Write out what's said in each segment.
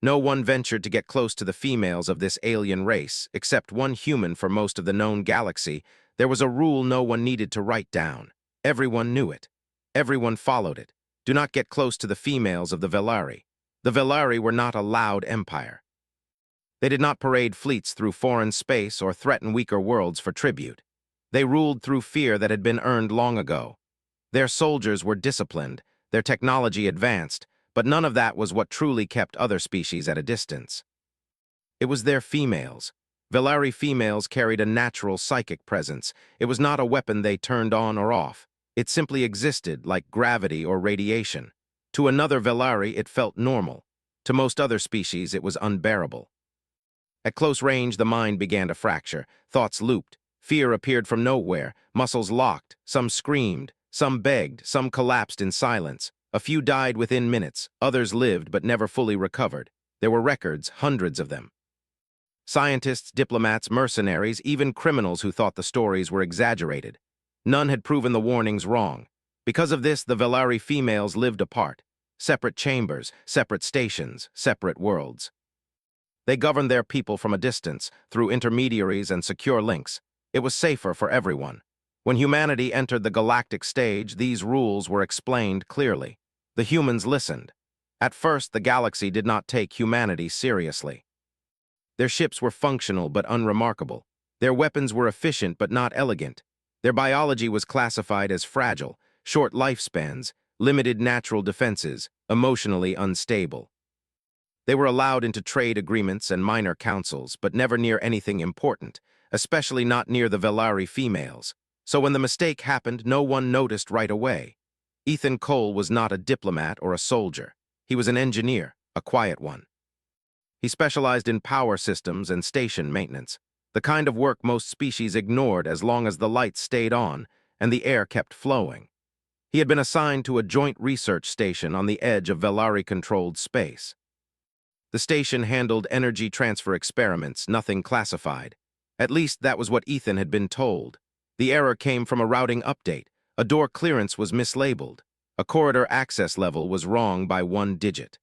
No one ventured to get close to the females of this alien race, except one human for most of the known galaxy. There was a rule no one needed to write down. Everyone knew it. Everyone followed it. Do not get close to the females of the Velari. The Velari were not a loud empire. They did not parade fleets through foreign space or threaten weaker worlds for tribute. They ruled through fear that had been earned long ago. Their soldiers were disciplined, their technology advanced, but none of that was what truly kept other species at a distance. It was their females. Velari females carried a natural psychic presence. It was not a weapon they turned on or off. It simply existed, like gravity or radiation. To another Velari, it felt normal. To most other species, it was unbearable. At close range, the mind began to fracture. Thoughts looped. Fear appeared from nowhere. Muscles locked. Some screamed. Some begged. Some collapsed in silence. A few died within minutes. Others lived but never fully recovered. There were records, hundreds of them. Scientists, diplomats, mercenaries, even criminals who thought the stories were exaggerated. None had proven the warnings wrong. Because of this, the Velari females lived apart. Separate chambers, separate stations, separate worlds. They governed their people from a distance, through intermediaries and secure links. It was safer for everyone. When humanity entered the galactic stage, these rules were explained clearly. The humans listened. At first, the galaxy did not take humanity seriously. Their ships were functional but unremarkable. Their weapons were efficient but not elegant. Their biology was classified as fragile, short lifespans, limited natural defenses, emotionally unstable. They were allowed into trade agreements and minor councils, but never near anything important, especially not near the Velari females. So when the mistake happened, no one noticed right away. Ethan Cole was not a diplomat or a soldier. He was an engineer, a quiet one. He specialized in power systems and station maintenance, the kind of work most species ignored as long as the lights stayed on and the air kept flowing. He had been assigned to a joint research station on the edge of Velari-controlled space. The station handled energy transfer experiments, nothing classified. At least that was what Ethan had been told. The error came from a routing update. A door clearance was mislabeled. A corridor access level was wrong by 1 digit.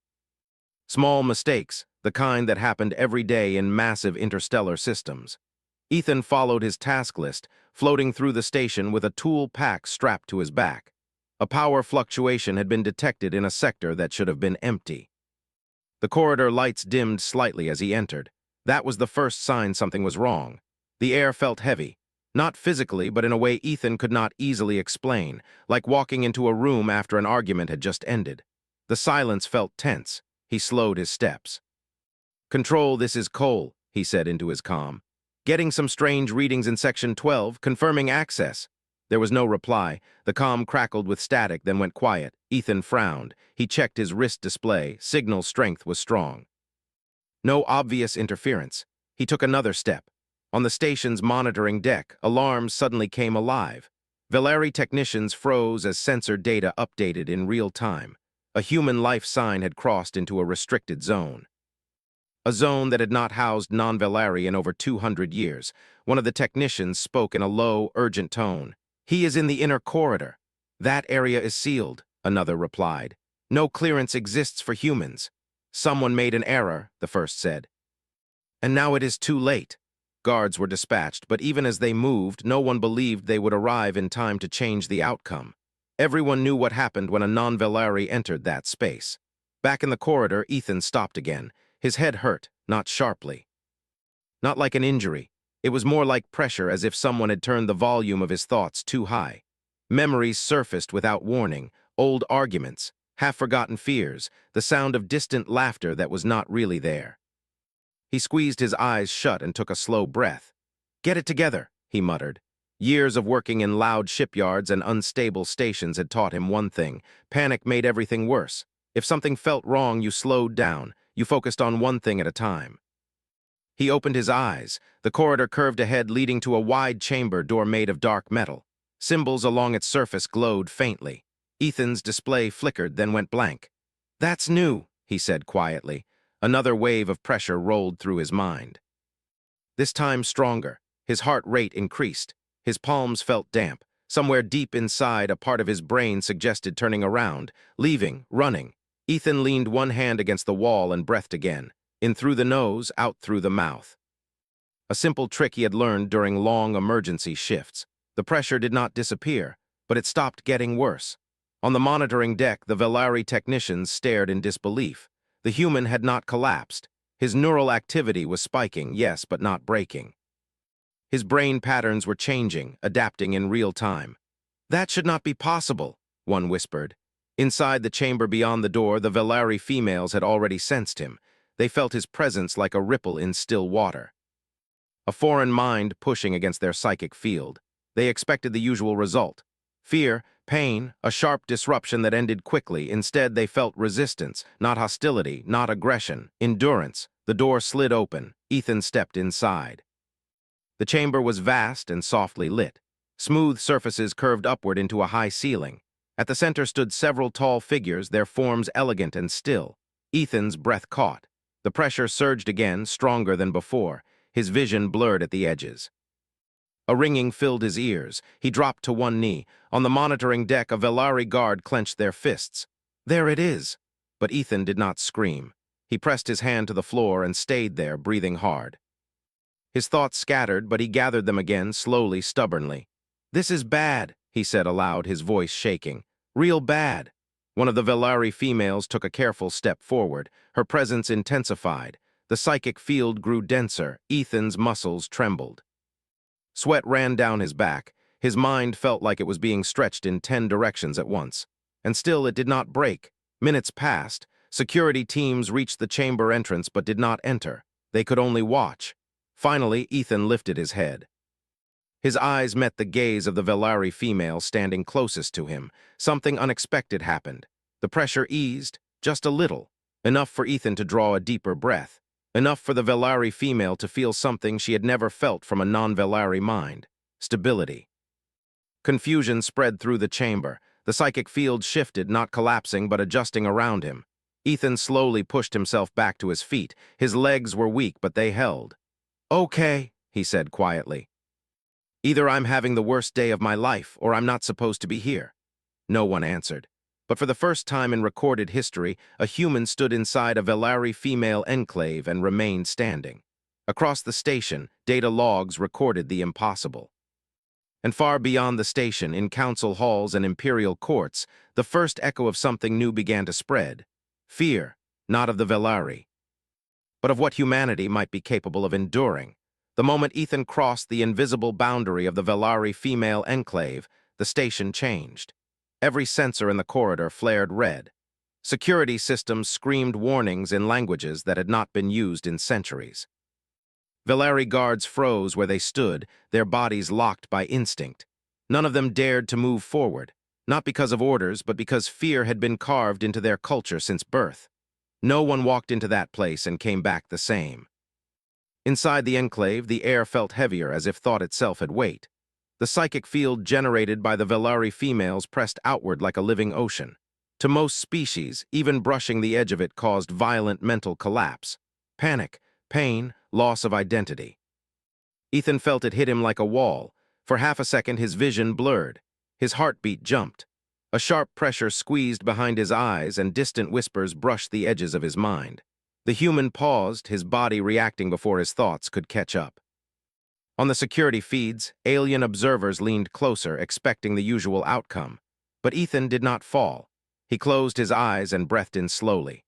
Small mistakes, the kind that happened every day in massive interstellar systems. Ethan followed his task list, floating through the station with a tool pack strapped to his back. A power fluctuation had been detected in a sector that should have been empty. The corridor lights dimmed slightly as he entered. That was the first sign something was wrong. The air felt heavy. Not physically, but in a way Ethan could not easily explain, like walking into a room after an argument had just ended. The silence felt tense. He slowed his steps. "Control, this is Cole," he said into his comm. "Getting some strange readings in Section 12, confirming access." There was no reply. The comm crackled with static, then went quiet. Ethan frowned. He checked his wrist display. Signal strength was strong. No obvious interference. He took another step. On the station's monitoring deck, alarms suddenly came alive. Velari technicians froze as sensor data updated in real time. A human life sign had crossed into a restricted zone. A zone that had not housed non-Velari in over 200 years. One of the technicians spoke in a low, urgent tone. "He is in the inner corridor." "That area is sealed," another replied. "No clearance exists for humans." "Someone made an error," the first said. "And now it is too late." Guards were dispatched, but even as they moved, no one believed they would arrive in time to change the outcome. Everyone knew what happened when a non-Velari entered that space. Back in the corridor, Ethan stopped again. His head hurt, not sharply. Not like an injury. It was more like pressure, as if someone had turned the volume of his thoughts too high. Memories surfaced without warning, old arguments, half-forgotten fears, the sound of distant laughter that was not really there. He squeezed his eyes shut and took a slow breath. "Get it together," he muttered. Years of working in loud shipyards and unstable stations had taught him one thing: panic made everything worse. If something felt wrong, you slowed down. You focused on one thing at a time. He opened his eyes. The corridor curved ahead, leading to a wide chamber door made of dark metal. Symbols along its surface glowed faintly. Ethan's display flickered, then went blank. "That's new," he said quietly. Another wave of pressure rolled through his mind. This time stronger. His heart rate increased. His palms felt damp. Somewhere deep inside, a part of his brain suggested turning around, leaving, running. Ethan leaned one hand against the wall and breathed again, in through the nose, out through the mouth. A simple trick he had learned during long emergency shifts. The pressure did not disappear, but it stopped getting worse. On the monitoring deck, the Velari technicians stared in disbelief. The human had not collapsed. His neural activity was spiking, yes, but not breaking. His brain patterns were changing, adapting in real time. "That should not be possible," one whispered. Inside the chamber beyond the door, the Velari females had already sensed him. They felt his presence like a ripple in still water. A foreign mind pushing against their psychic field. They expected the usual result. Fear, pain, a sharp disruption that ended quickly. Instead, they felt resistance, not hostility, not aggression, endurance. The door slid open. Ethan stepped inside. The chamber was vast and softly lit. Smooth surfaces curved upward into a high ceiling. At the center stood several tall figures, their forms elegant and still. Ethan's breath caught. The pressure surged again, stronger than before. His vision blurred at the edges. A ringing filled his ears. He dropped to one knee. On the monitoring deck, a Velari guard clenched their fists. "There it is!" But Ethan did not scream. He pressed his hand to the floor and stayed there, breathing hard. His thoughts scattered, but he gathered them again, slowly, stubbornly. "This is bad," he said aloud, his voice shaking. "Real bad." One of the Velari females took a careful step forward. Her presence intensified. The psychic field grew denser. Ethan's muscles trembled. Sweat ran down his back. His mind felt like it was being stretched in 10 directions at once. And still it did not break. Minutes passed. Security teams reached the chamber entrance but did not enter. They could only watch. Finally, Ethan lifted his head. His eyes met the gaze of the Velari female standing closest to him. Something unexpected happened. The pressure eased, just a little, enough for Ethan to draw a deeper breath, enough for the Velari female to feel something she had never felt from a non-Velari mind: stability. Confusion spread through the chamber. The psychic field shifted, not collapsing but adjusting around him. Ethan slowly pushed himself back to his feet. His legs were weak, but they held. "Okay," he said quietly. "Either I'm having the worst day of my life, or I'm not supposed to be here." No one answered. But for the first time in recorded history, a human stood inside a Velari female enclave and remained standing. Across the station, data logs recorded the impossible. And far beyond the station, in council halls and imperial courts, the first echo of something new began to spread. Fear, not of the Velari, but of what humanity might be capable of enduring. The moment Ethan crossed the invisible boundary of the Velari female enclave, the station changed. Every sensor in the corridor flared red. Security systems screamed warnings in languages that had not been used in centuries. Velari guards froze where they stood, their bodies locked by instinct. None of them dared to move forward, not because of orders, but because fear had been carved into their culture since birth. No one walked into that place and came back the same. Inside the enclave, the air felt heavier, as if thought itself had weight. The psychic field generated by the Velari females pressed outward like a living ocean. To most species, even brushing the edge of it caused violent mental collapse. Panic, pain, loss of identity. Ethan felt it hit him like a wall. For half a second, his vision blurred. His heartbeat jumped. A sharp pressure squeezed behind his eyes, and distant whispers brushed the edges of his mind. The human paused, his body reacting before his thoughts could catch up. On the security feeds, alien observers leaned closer, expecting the usual outcome. But Ethan did not fall. He closed his eyes and breathed in slowly.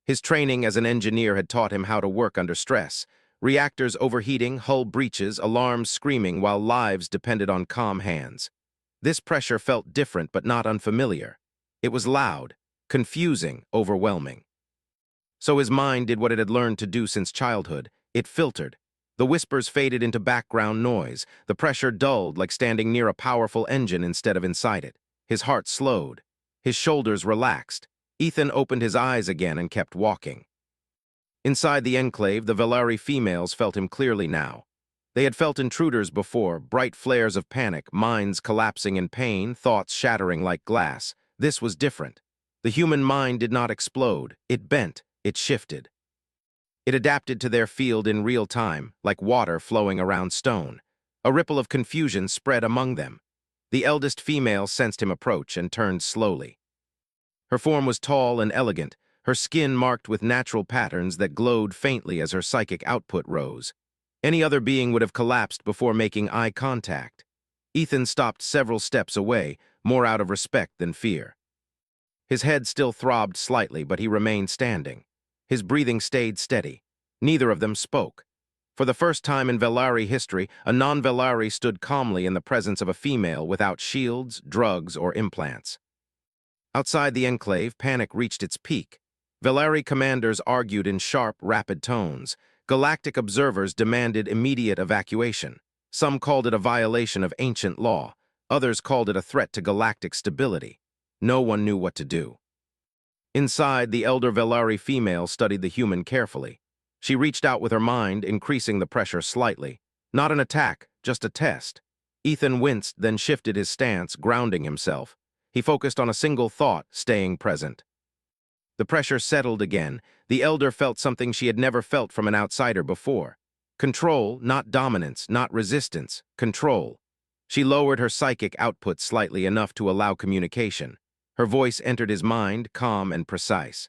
His training as an engineer had taught him how to work under stress. Reactors overheating, hull breaches, alarms screaming while lives depended on calm hands. This pressure felt different but not unfamiliar. It was loud, confusing, overwhelming. So his mind did what it had learned to do since childhood. It filtered. The whispers faded into background noise. The pressure dulled, like standing near a powerful engine instead of inside it. His heart slowed. His shoulders relaxed. Ethan opened his eyes again and kept walking. Inside the enclave, the Velari females felt him clearly now. They had felt intruders before, bright flares of panic, minds collapsing in pain, thoughts shattering like glass. This was different. The human mind did not explode. It bent. It shifted. It adapted to their field in real time, like water flowing around stone. A ripple of confusion spread among them. The eldest female sensed him approach and turned slowly. Her form was tall and elegant, her skin marked with natural patterns that glowed faintly as her psychic output rose. Any other being would have collapsed before making eye contact. Ethan stopped several steps away, more out of respect than fear. His head still throbbed slightly, but he remained standing. His breathing stayed steady. Neither of them spoke. For the first time in Velari history, a non-Velari stood calmly in the presence of a female without shields, drugs, or implants. Outside the enclave, panic reached its peak. Velari commanders argued in sharp, rapid tones. Galactic observers demanded immediate evacuation. Some called it a violation of ancient law. Others called it a threat to galactic stability. No one knew what to do. Inside, the elder Velari female studied the human carefully. She reached out with her mind, increasing the pressure slightly. Not an attack, just a test. Ethan winced, then shifted his stance, grounding himself. He focused on a single thought, staying present. The pressure settled again. The elder felt something she had never felt from an outsider before. Control, not dominance, not resistance. Control. She lowered her psychic output slightly enough to allow communication. Her voice entered his mind, calm and precise.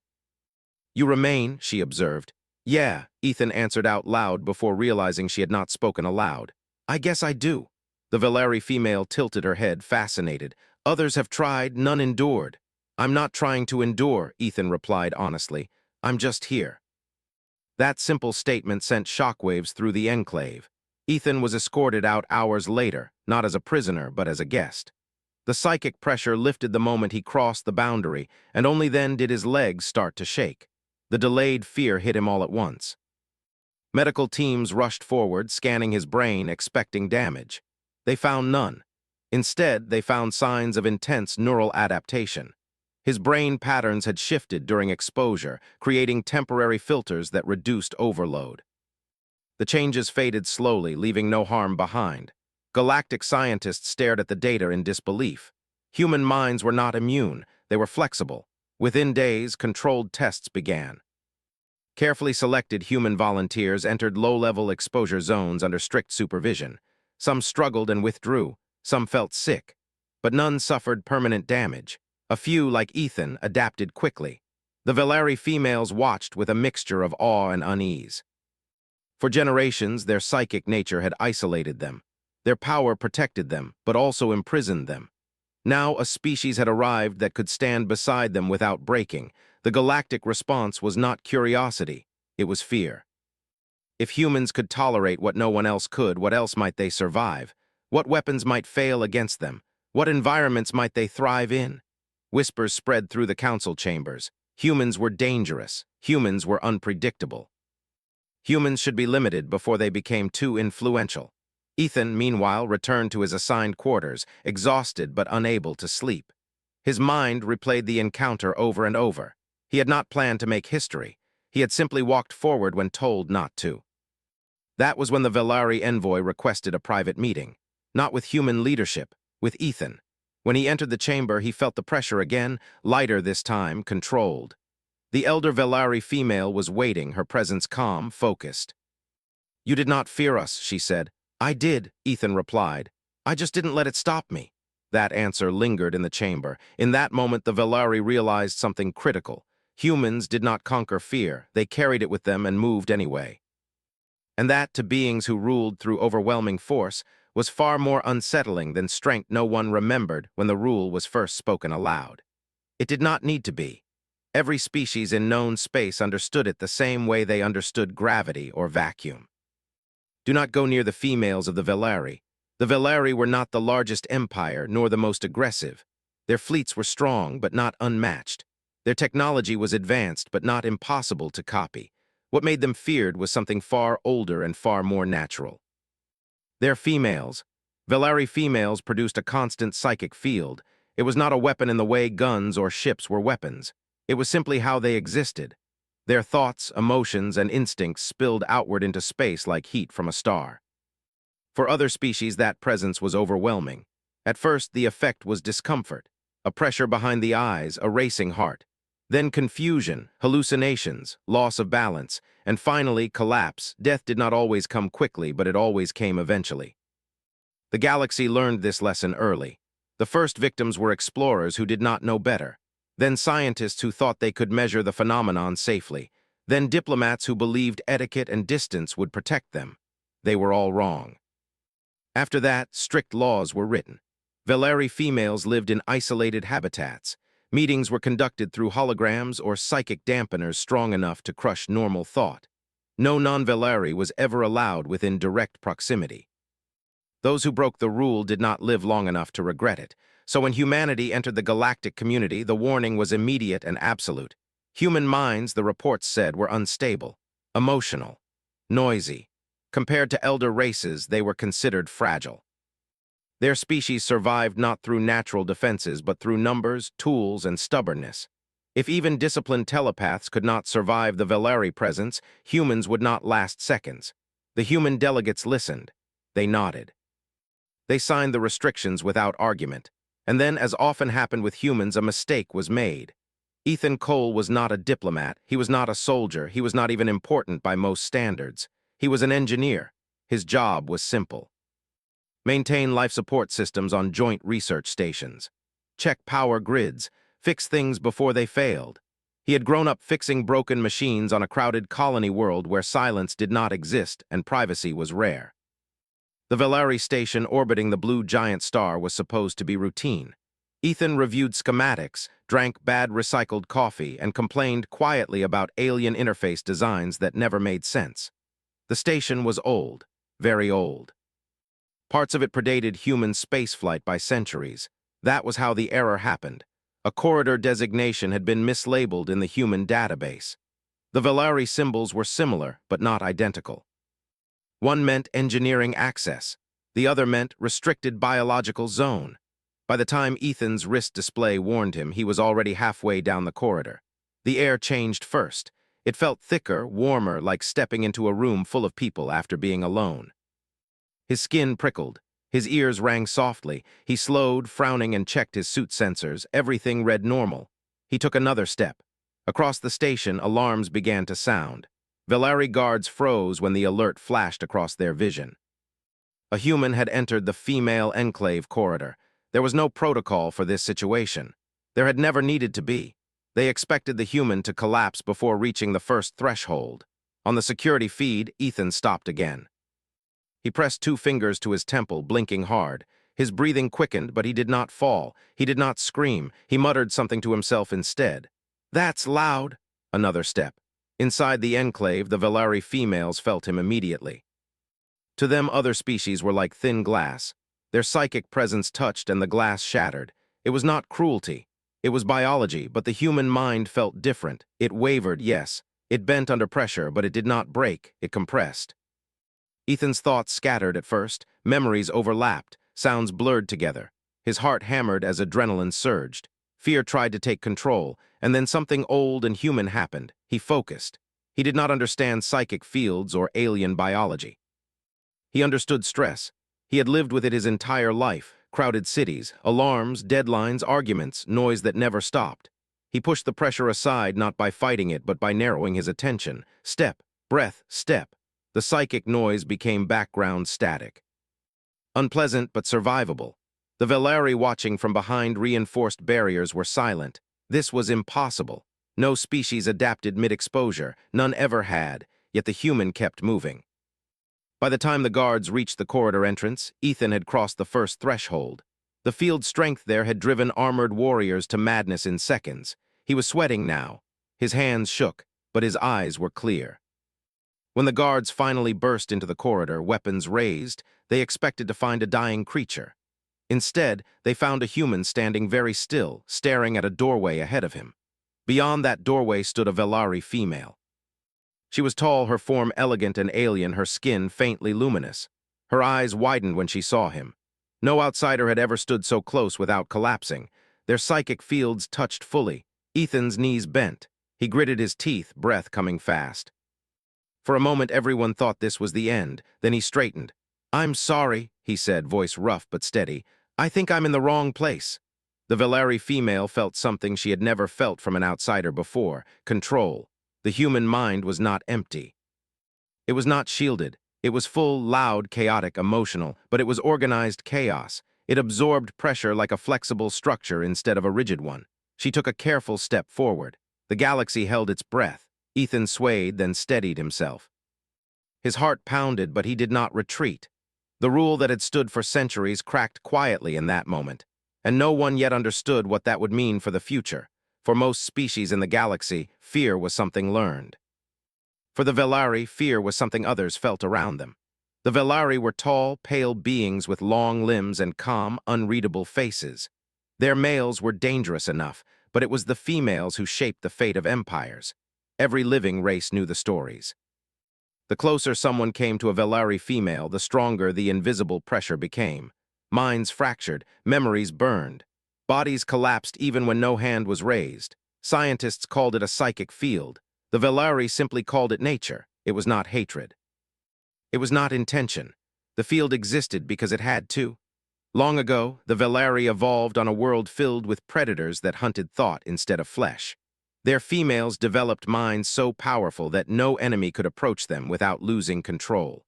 "You remain," she observed. "Yeah," Ethan answered out loud before realizing she had not spoken aloud. "I guess I do." The Velari female tilted her head, fascinated. "Others have tried, none endured." "I'm not trying to endure," Ethan replied honestly. "I'm just here." That simple statement sent shockwaves through the enclave. Ethan was escorted out hours later, not as a prisoner, but as a guest. The psychic pressure lifted the moment he crossed the boundary, and only then did his legs start to shake. The delayed fear hit him all at once. Medical teams rushed forward, scanning his brain, expecting damage. They found none. Instead, they found signs of intense neural adaptation. His brain patterns had shifted during exposure, creating temporary filters that reduced overload. The changes faded slowly, leaving no harm behind. Galactic scientists stared at the data in disbelief. Human minds were not immune, they were flexible. Within days, controlled tests began. Carefully selected human volunteers entered low-level exposure zones under strict supervision. Some struggled and withdrew, some felt sick, but none suffered permanent damage. A few, like Ethan, adapted quickly. The Velari females watched with a mixture of awe and unease. For generations, their psychic nature had isolated them. Their power protected them, but also imprisoned them. Now a species had arrived that could stand beside them without breaking. The galactic response was not curiosity, it was fear. If humans could tolerate what no one else could, what else might they survive? What weapons might fail against them? What environments might they thrive in? Whispers spread through the council chambers. Humans were dangerous. Humans were unpredictable. Humans should be limited before they became too influential. Ethan, meanwhile, returned to his assigned quarters, exhausted but unable to sleep. His mind replayed the encounter over and over. He had not planned to make history. He had simply walked forward when told not to. That was when the Velari envoy requested a private meeting. Not with human leadership, with Ethan. When he entered the chamber, he felt the pressure again, lighter this time, controlled. The elder Velari female was waiting, her presence calm, focused. "You did not fear us," she said. "I did," Ethan replied. "I just didn't let it stop me." That answer lingered in the chamber. In that moment, the Velari realized something critical. Humans did not conquer fear. They carried it with them and moved anyway. And that, to beings who ruled through overwhelming force, was far more unsettling than strength no one remembered when the rule was first spoken aloud. It did not need to be. Every species in known space understood it the same way they understood gravity or vacuum. Do not go near the females of the Velari. The Velari were not the largest empire, nor the most aggressive. Their fleets were strong, but not unmatched. Their technology was advanced, but not impossible to copy. What made them feared was something far older and far more natural. Their females. Velari females produced a constant psychic field. It was not a weapon in the way guns or ships were weapons. It was simply how they existed. Their thoughts, emotions, and instincts spilled outward into space like heat from a star. For other species, that presence was overwhelming. At first, the effect was discomfort, a pressure behind the eyes, a racing heart. Then confusion, hallucinations, loss of balance, and finally collapse. Death did not always come quickly, but it always came eventually. The galaxy learned this lesson early. The first victims were explorers who did not know better. then scientists who thought they could measure the phenomenon safely, then diplomats who believed etiquette and distance would protect them. They were all wrong. After that, strict laws were written. Veleri females lived in isolated habitats. Meetings were conducted through holograms or psychic dampeners strong enough to crush normal thought. No non-Veleri was ever allowed within direct proximity. Those who broke the rule did not live long enough to regret it, so when humanity entered the galactic community, the warning was immediate and absolute. Human minds, the reports said, were unstable, emotional, noisy. Compared to elder races, they were considered fragile. Their species survived not through natural defenses, but through numbers, tools, and stubbornness. If even disciplined telepaths could not survive the Veleri presence, humans would not last seconds. The human delegates listened. They nodded. They signed the restrictions without argument. And then, as often happened with humans, a mistake was made. Ethan Cole was not a diplomat, he was not a soldier, he was not even important by most standards. He was an engineer. His job was simple. Maintain life support systems on joint research stations. Check power grids. Fix things before they failed. He had grown up fixing broken machines on a crowded colony world where silence did not exist and privacy was rare. The Veleri station orbiting the blue giant star was supposed to be routine. Ethan reviewed schematics, drank bad recycled coffee, and complained quietly about alien interface designs that never made sense. The station was old, very old. Parts of it predated human spaceflight by centuries. That was how the error happened. A corridor designation had been mislabeled in the human database. The Veleri symbols were similar, but not identical. One meant engineering access. The other meant restricted biological zone. By the time Ethan's wrist display warned him, he was already halfway down the corridor. The air changed first. It felt thicker, warmer, like stepping into a room full of people after being alone. His skin prickled. His ears rang softly. He slowed, frowning, and checked his suit sensors. Everything read normal. He took another step. Across the station, alarms began to sound. Veleri guards froze when the alert flashed across their vision. A human had entered the female enclave corridor. There was no protocol for this situation. There had never needed to be. They expected the human to collapse before reaching the first threshold. On the security feed, Ethan stopped again. He pressed 2 fingers to his temple, blinking hard. His breathing quickened, but he did not fall. He did not scream. He muttered something to himself instead. "That's loud." Another step. Inside the enclave, the Veleri females felt him immediately. To them, other species were like thin glass. Their psychic presence touched and the glass shattered. It was not cruelty. It was biology, but the human mind felt different. It wavered, yes. It bent under pressure, but it did not break. It compressed. Ethan's thoughts scattered at first. Memories overlapped. Sounds blurred together. His heart hammered as adrenaline surged. Fear tried to take control, and then something old and human happened. He focused. He did not understand psychic fields or alien biology. He understood stress. He had lived with it his entire life. Crowded cities, alarms, deadlines, arguments, noise that never stopped. He pushed the pressure aside not by fighting it, but by narrowing his attention. Step, breath, step. The psychic noise became background static. Unpleasant but survivable. The Veleri watching from behind reinforced barriers were silent. This was impossible. No species adapted mid-exposure. None ever had, yet the human kept moving. By the time the guards reached the corridor entrance, Ethan had crossed the first threshold. The field strength there had driven armored warriors to madness in seconds. He was sweating now. His hands shook, but his eyes were clear. When the guards finally burst into the corridor, weapons raised, they expected to find a dying creature. Instead, they found a human standing very still, staring at a doorway ahead of him. Beyond that doorway stood a Veleri female. She was tall, her form elegant and alien, her skin faintly luminous. Her eyes widened when she saw him. No outsider had ever stood so close without collapsing. Their psychic fields touched fully. Ethan's knees bent. He gritted his teeth, breath coming fast. For a moment, everyone thought this was the end. Then he straightened. "I'm sorry," he said, voice rough but steady. "I think I'm in the wrong place." The Veleri female felt something she had never felt from an outsider before: control. The human mind was not empty. It was not shielded. It was full, loud, chaotic, emotional, but it was organized chaos. It absorbed pressure like a flexible structure instead of a rigid one. She took a careful step forward. The galaxy held its breath. Ethan swayed, then steadied himself. His heart pounded, but he did not retreat. The rule that had stood for centuries cracked quietly in that moment, and no one yet understood what that would mean for the future. For most species in the galaxy, fear was something learned. For the Velari, fear was something others felt around them. The Velari were tall, pale beings with long limbs and calm, unreadable faces. Their males were dangerous enough, but it was the females who shaped the fate of empires. Every living race knew the stories. The closer someone came to a Velari female, the stronger the invisible pressure became. Minds fractured, memories burned. Bodies collapsed even when no hand was raised. Scientists called it a psychic field. The Velari simply called it nature. It was not hatred. It was not intention. The field existed because it had to. Long ago, the Velari evolved on a world filled with predators that hunted thought instead of flesh. Their females developed minds so powerful that no enemy could approach them without losing control.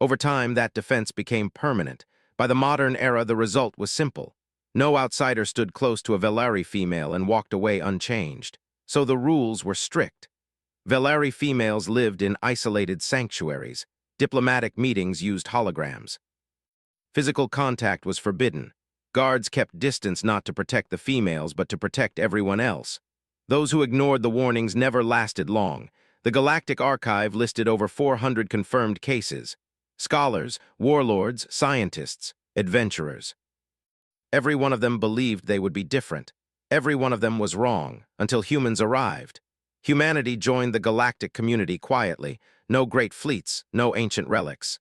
Over time, that defense became permanent. By the modern era, the result was simple. No outsider stood close to a Velari female and walked away unchanged. So the rules were strict. Velari females lived in isolated sanctuaries. Diplomatic meetings used holograms. Physical contact was forbidden. Guards kept distance not to protect the females, but to protect everyone else. Those who ignored the warnings never lasted long. The Galactic Archive listed over 400 confirmed cases. Scholars, warlords, scientists, adventurers. Every one of them believed they would be different. Every one of them was wrong, until humans arrived. Humanity joined the galactic community quietly. No great fleets, no ancient relics.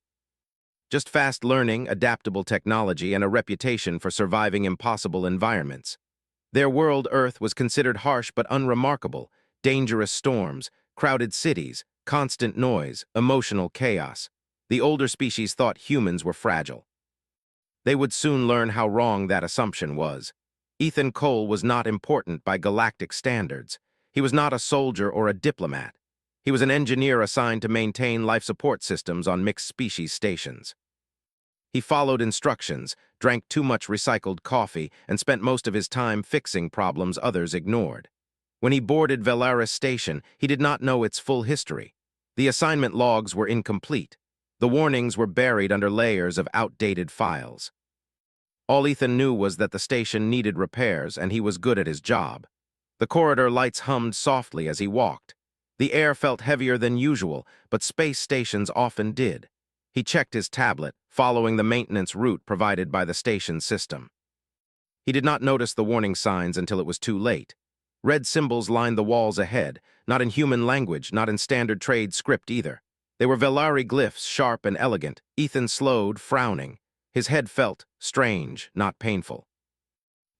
Just fast learning, adaptable technology, and a reputation for surviving impossible environments. Their world, Earth, was considered harsh but unremarkable. Dangerous storms, crowded cities, constant noise, emotional chaos. The older species thought humans were fragile. They would soon learn how wrong that assumption was. Ethan Cole was not important by galactic standards. He was not a soldier or a diplomat. He was an engineer assigned to maintain life support systems on mixed-species stations. He followed instructions, drank too much recycled coffee, and spent most of his time fixing problems others ignored. When he boarded Velaris Station, he did not know its full history. The assignment logs were incomplete. The warnings were buried under layers of outdated files. All Ethan knew was that the station needed repairs, and he was good at his job. The corridor lights hummed softly as he walked. The air felt heavier than usual, but space stations often did. He checked his tablet, following the maintenance route provided by the station system. He did not notice the warning signs until it was too late. Red symbols lined the walls ahead, not in human language, not in standard trade script either. They were Velari glyphs, sharp and elegant. Ethan slowed, frowning. His head felt strange, not painful.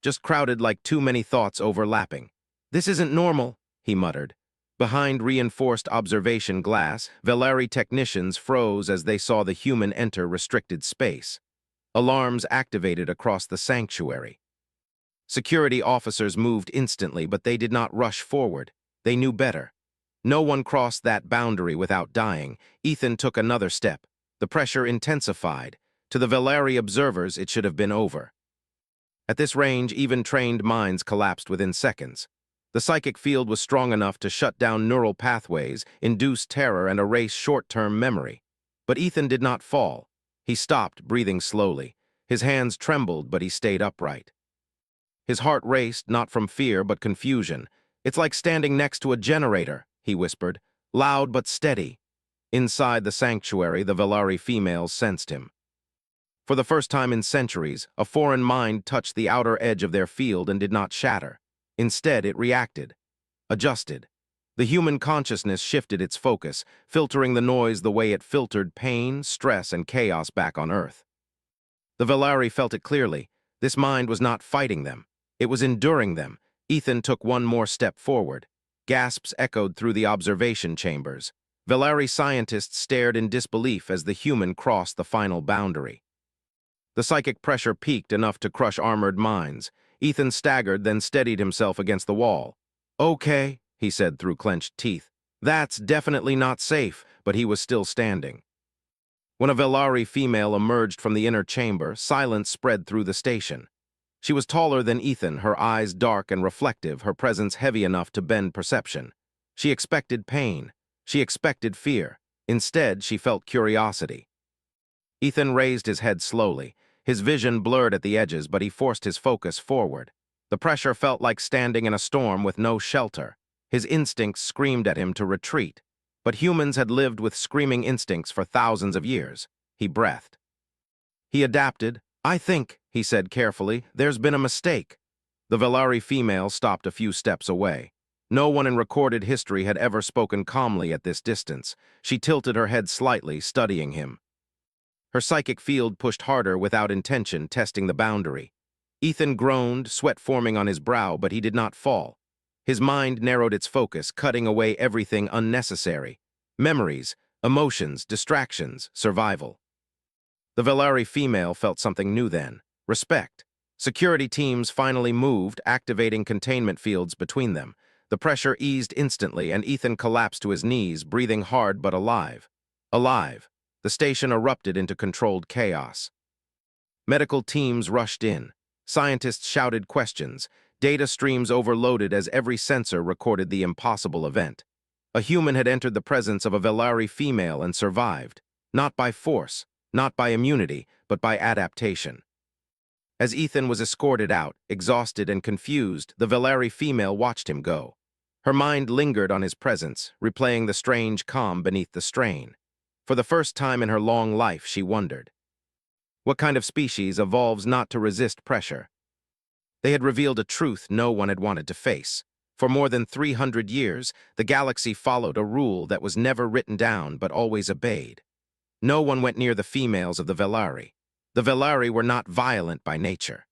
Just crowded like too many thoughts overlapping. "This isn't normal," he muttered. Behind reinforced observation glass, Velari technicians froze as they saw the human enter restricted space. Alarms activated across the sanctuary. Security officers moved instantly, but they did not rush forward. They knew better. No one crossed that boundary without dying. Ethan took another step. The pressure intensified. To the Velari observers, it should have been over. At this range, even trained minds collapsed within seconds. The psychic field was strong enough to shut down neural pathways, induce terror, and erase short-term memory. But Ethan did not fall. He stopped, breathing slowly. His hands trembled, but he stayed upright. His heart raced, not from fear, but confusion. "It's like standing next to a generator," he whispered, loud but steady. Inside the sanctuary, the Velari females sensed him. For the first time in centuries, a foreign mind touched the outer edge of their field and did not shatter. Instead, it reacted, adjusted. The human consciousness shifted its focus, filtering the noise the way it filtered pain, stress, and chaos back on Earth. The Velari felt it clearly. This mind was not fighting them. It was enduring them. Ethan took one more step forward. Gasps echoed through the observation chambers. Velari scientists stared in disbelief as the human crossed the final boundary. The psychic pressure peaked enough to crush armored minds. Ethan staggered, then steadied himself against the wall. "Okay," he said through clenched teeth. "That's definitely not safe," but he was still standing. When a Velari female emerged from the inner chamber, silence spread through the station. She was taller than Ethan, her eyes dark and reflective, her presence heavy enough to bend perception. She expected pain. She expected fear. Instead, she felt curiosity. Ethan raised his head slowly. His vision blurred at the edges, but he forced his focus forward. The pressure felt like standing in a storm with no shelter. His instincts screamed at him to retreat. But humans had lived with screaming instincts for thousands of years. He breathed. He adapted. "I think," he said carefully, "there's been a mistake." The Velari female stopped a few steps away. No one in recorded history had ever spoken calmly at this distance. She tilted her head slightly, studying him. Her psychic field pushed harder without intention, testing the boundary. Ethan groaned, sweat forming on his brow, but he did not fall. His mind narrowed its focus, cutting away everything unnecessary. Memories, emotions, distractions, survival. The Velari female felt something new then. Respect. Security teams finally moved, activating containment fields between them. The pressure eased instantly, and Ethan collapsed to his knees, breathing hard but alive. Alive. The station erupted into controlled chaos. Medical teams rushed in. Scientists shouted questions. Data streams overloaded as every sensor recorded the impossible event. A human had entered the presence of a Velari female and survived. Not by force, not by immunity, but by adaptation. As Ethan was escorted out, exhausted and confused, the Velari female watched him go. Her mind lingered on his presence, replaying the strange calm beneath the strain. For the first time in her long life, she wondered. What kind of species evolves not to resist pressure? They had revealed a truth no one had wanted to face. For more than 300 years, the galaxy followed a rule that was never written down but always obeyed. No one went near the females of the Velari. The Velari were not violent by nature.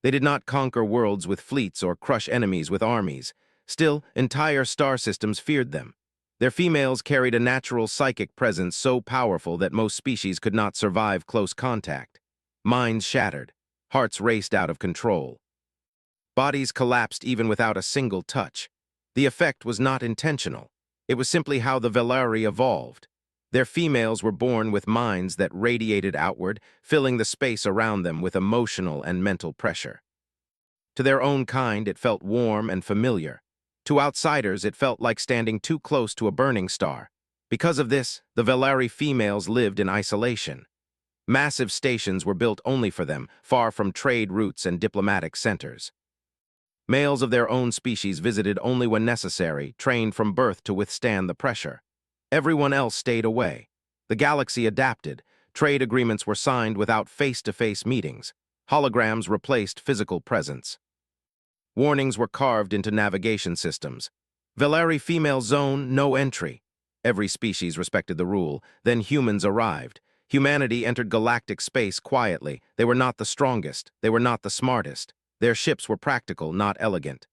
They did not conquer worlds with fleets or crush enemies with armies. Still, entire star systems feared them. Their females carried a natural psychic presence so powerful that most species could not survive close contact. Minds shattered. Hearts raced out of control. Bodies collapsed even without a single touch. The effect was not intentional. It was simply how the Velari evolved. Their females were born with minds that radiated outward, filling the space around them with emotional and mental pressure. To their own kind, it felt warm and familiar. To outsiders, it felt like standing too close to a burning star. Because of this, the Velari females lived in isolation. Massive stations were built only for them, far from trade routes and diplomatic centers. Males of their own species visited only when necessary, trained from birth to withstand the pressure. Everyone else stayed away. The galaxy adapted. Trade agreements were signed without face-to-face meetings. Holograms replaced physical presence. Warnings were carved into navigation systems. Velari female zone, no entry. Every species respected the rule. Then humans arrived. Humanity entered galactic space quietly. They were not the strongest. They were not the smartest. Their ships were practical, not elegant.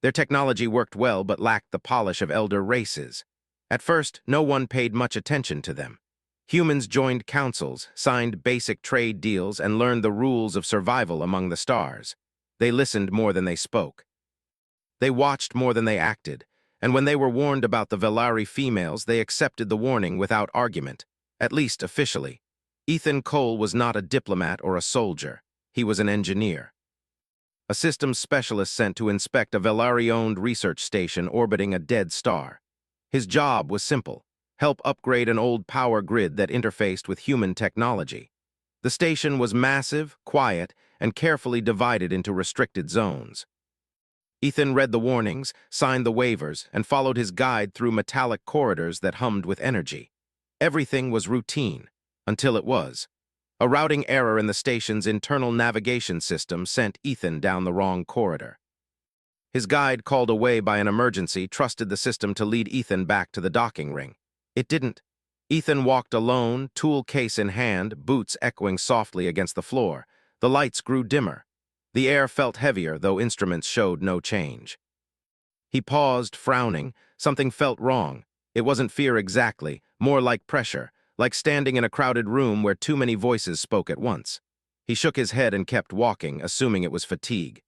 Their technology worked well but lacked the polish of elder races. At first, no one paid much attention to them. Humans joined councils, signed basic trade deals, and learned the rules of survival among the stars. They listened more than they spoke. They watched more than they acted, and when they were warned about the Velari females, they accepted the warning without argument, at least officially. Ethan Cole was not a diplomat or a soldier. He was an engineer. A systems specialist sent to inspect a Velari-owned research station orbiting a dead star. His job was simple: help upgrade an old power grid that interfaced with human technology. The station was massive, quiet, and carefully divided into restricted zones. Ethan read the warnings, signed the waivers, and followed his guide through metallic corridors that hummed with energy. Everything was routine, until it was. A routing error in the station's internal navigation system sent Ethan down the wrong corridor. His guide, called away by an emergency, trusted the system to lead Ethan back to the docking ring. It didn't. Ethan walked alone, tool case in hand, boots echoing softly against the floor. The lights grew dimmer. The air felt heavier, though instruments showed no change. He paused, frowning. Something felt wrong. It wasn't fear exactly, more like pressure, like standing in a crowded room where too many voices spoke at once. He shook his head and kept walking, assuming it was fatigue.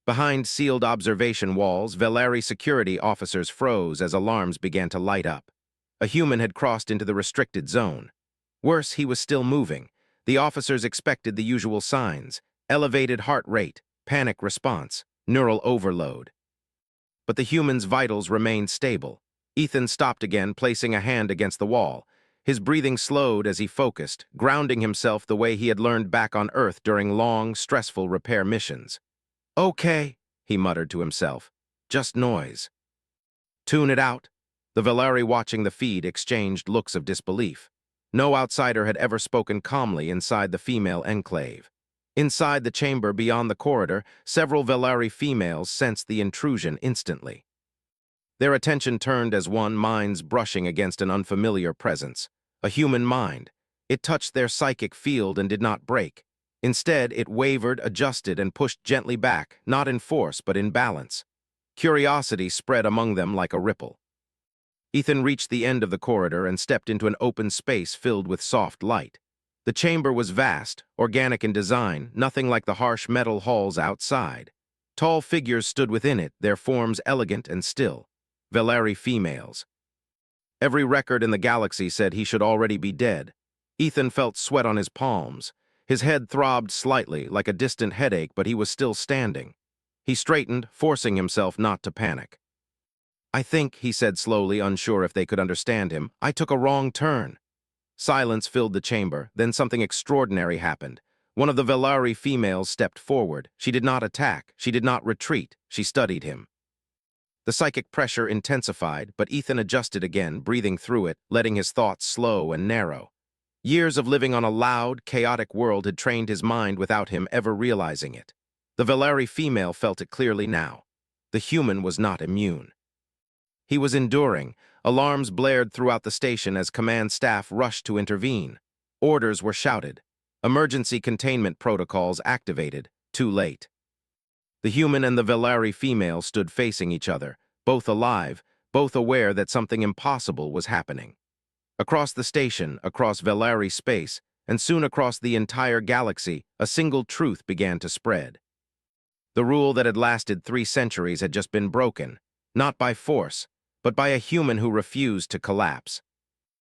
Behind sealed observation walls, Velari security officers froze as alarms began to light up. A human had crossed into the restricted zone. Worse, he was still moving. The officers expected the usual signs: Elevated heart rate, panic response, neural overload. But the human's vitals remained stable. Ethan stopped again, placing a hand against the wall. His breathing slowed as he focused, grounding himself the way he had learned back on Earth during long, stressful repair missions. "Okay," he muttered to himself. "Just noise." "Tune it out." The Valeri watching the feed exchanged looks of disbelief. No outsider had ever spoken calmly inside the female enclave. Inside the chamber beyond the corridor, several Valeri females sensed the intrusion instantly. Their attention turned as one, minds brushing against an unfamiliar presence. A human mind. It touched their psychic field and did not break. Instead, it wavered, adjusted, and pushed gently back, not in force, but in balance. Curiosity spread among them like a ripple. Ethan reached the end of the corridor and stepped into an open space filled with soft light. The chamber was vast, organic in design, nothing like the harsh metal halls outside. Tall figures stood within it, their forms elegant and still. Valeri females. Every record in the galaxy said he should already be dead. Ethan felt sweat on his palms. His head throbbed slightly, like a distant headache, but he was still standing. He straightened, forcing himself not to panic. "I think," he said slowly, unsure if they could understand him, "I took a wrong turn." Silence filled the chamber, then something extraordinary happened. One of the Valeri females stepped forward. She did not attack, she did not retreat, she studied him. The psychic pressure intensified, but Ethan adjusted again, breathing through it, letting his thoughts slow and narrow. Years of living on a loud, chaotic world had trained his mind without him ever realizing it. The Valeri female felt it clearly now. The human was not immune. He was enduring. Alarms blared throughout the station as command staff rushed to intervene. Orders were shouted. Emergency containment protocols activated, too late. The human and the Valeri female stood facing each other, both alive, both aware that something impossible was happening. Across the station, across Valeri space, and soon across the entire galaxy, a single truth began to spread. The rule that had lasted 3 centuries had just been broken, not by force, but by a human who refused to collapse.